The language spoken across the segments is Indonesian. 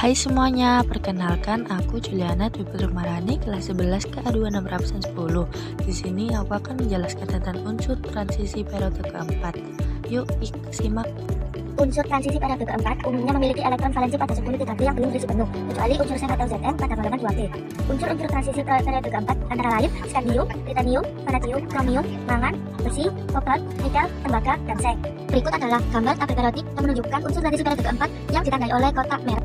Hai semuanya, perkenalkan aku Juliana Dwi Permarani kelas 11 KA26 absen 10. Di sini aku akan menjelaskan tentang unsur transisi periode keempat. Yuk, simak. Unsur transisi periode keempat umumnya memiliki elektron valensi pada 10 tingkat yang belum terisi penuh, kecuali unsur Zn atau Zn pada golongan 2p. Unsur-unsur transisi periode keempat antara lain skandium, titanium, vanadium, kromium, mangan, besi, kobalt, nikel, tembaga, dan seng. Berikut adalah gambar tabel periodik yang menunjukkan unsur transisi periode keempat yang ditandai oleh kotak merah.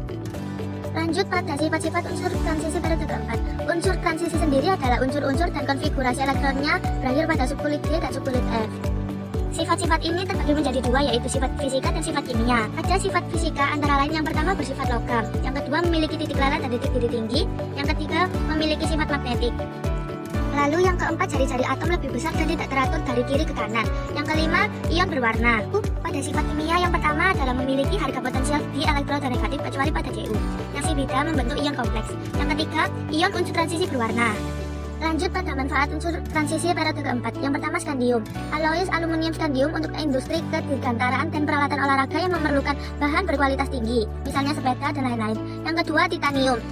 Lanjut pada sifat-sifat unsur transisi periode keempat. Unsur transisi sendiri adalah unsur-unsur dan konfigurasi elektronnya berakhir pada subkulit D dan subkulit F. Sifat-sifat ini terbagi menjadi dua, yaitu sifat fisika dan sifat kimia. Ada sifat fisika antara lain yang pertama bersifat logam, yang kedua memiliki titik lalat dan titik didih tinggi, yang ketiga memiliki sifat magnetik. Lalu yang keempat, jari-jari atom lebih besar dan tidak teratur dari kiri ke kanan. Yang kelima, ion berwarna. Pada sifat kimia yang pertama adalah memiliki harga potensial di elektronegatif kecuali pada Cu. Yang si beta membentuk ion kompleks. Yang ketiga, ion unsur transisi berwarna. Lanjut pada manfaat unsur transisi periode keempat. Yang pertama, skandium. Alloys aluminium skandium untuk industri kedirgantaraan dan peralatan olahraga yang memerlukan bahan berkualitas tinggi, misalnya sepeda dan lain-lain. Yang kedua, titanium.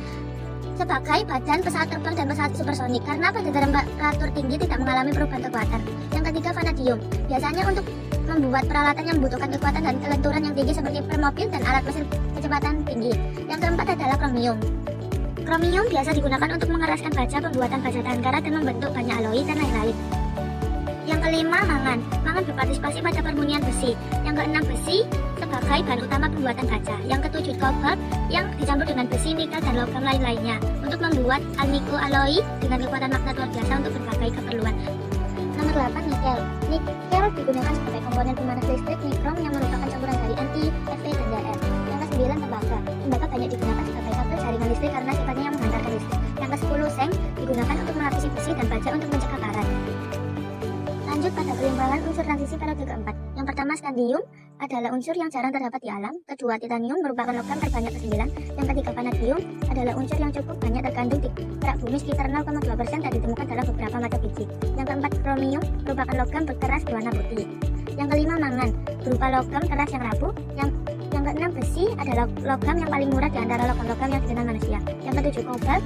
Sebagai badan pesawat terbang dan pesawat supersonik karena pada temperatur tinggi tidak mengalami perubahan kekuatan. Yang ketiga, vanadium. Biasanya untuk membuat peralatan yang membutuhkan kekuatan dan kelenturan yang tinggi seperti permobil dan alat mesin kecepatan tinggi. Yang keempat adalah kromium. Kromium biasa digunakan untuk mengeraskan baja, pembuatan baja tahan karat dan membentuk banyak alloy dan lain-lain. Yang kelima, mangan. Mangan berpartisipasi pada permunian besi. Yang keenam, besi sebagai bahan utama pembuatan kaca. Yang ketujuh, kobalt yang dicampur dengan besi, nikel, dan logam lain-lainnya untuk membuat alnico alloy dengan kekuatan magnet luar biasa untuk berbagai keperluan. Nomor 8, nikel. Nikel digunakan sebagai komponen pemanas listrik nikrom yang merupakan campuran dari Ni, Fe, dan Dr. Yang ke-9, tembaga. Tembaga banyak digunakan sebagai kabel jaringan listrik karena sifatnya yang menghantarkan listrik. Yang ke-10, seng digunakan untuk melapisi besi dan baja untuk mencegah karat. Lanjut pada pelimpangan unsur transisi periode keempat. Yang pertama, skandium adalah unsur yang jarang terdapat di alam. Kedua, titanium merupakan logam terbanyak ke-9. Yang ketiga, vanadium adalah unsur yang cukup banyak terkandung di kerak bumi sekitar 0,2% dan ditemukan dalam beberapa mata biji. Yang keempat, kromium merupakan logam berkeras berwarna putih. Yang kelima, mangan berupa logam keras yang rapuh. Yang keenam, besi adalah logam yang paling murah di antara logam-logam yang dikenal manusia. Yang ketujuh, kobalt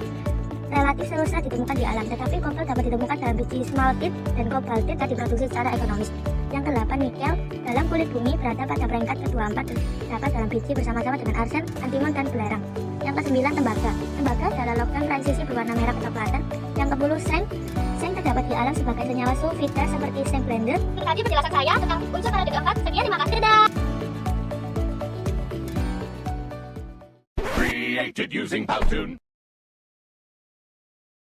relatif susah ditemukan di alam, tetapi kobalt dapat ditemukan dalam biji smaltit dan kobaltit tak diproduksi secara ekonomis. Yang ke-8, nikel dalam kulit bumi berada pada peringkat ke-24 terdapat dalam biji bersama-sama dengan arsen, antimon, dan belerang. Yang ke-9, tembaga. Tembaga adalah logam transisi berwarna merah kecoklatan. Yang ke-10, seng. Seng terdapat di alam sebagai senyawa sulfida seperti seng blender. Tadi penjelasan saya tentang unsur periode keempat. Sekian, terima kasih, dadah. Created using Powtoon.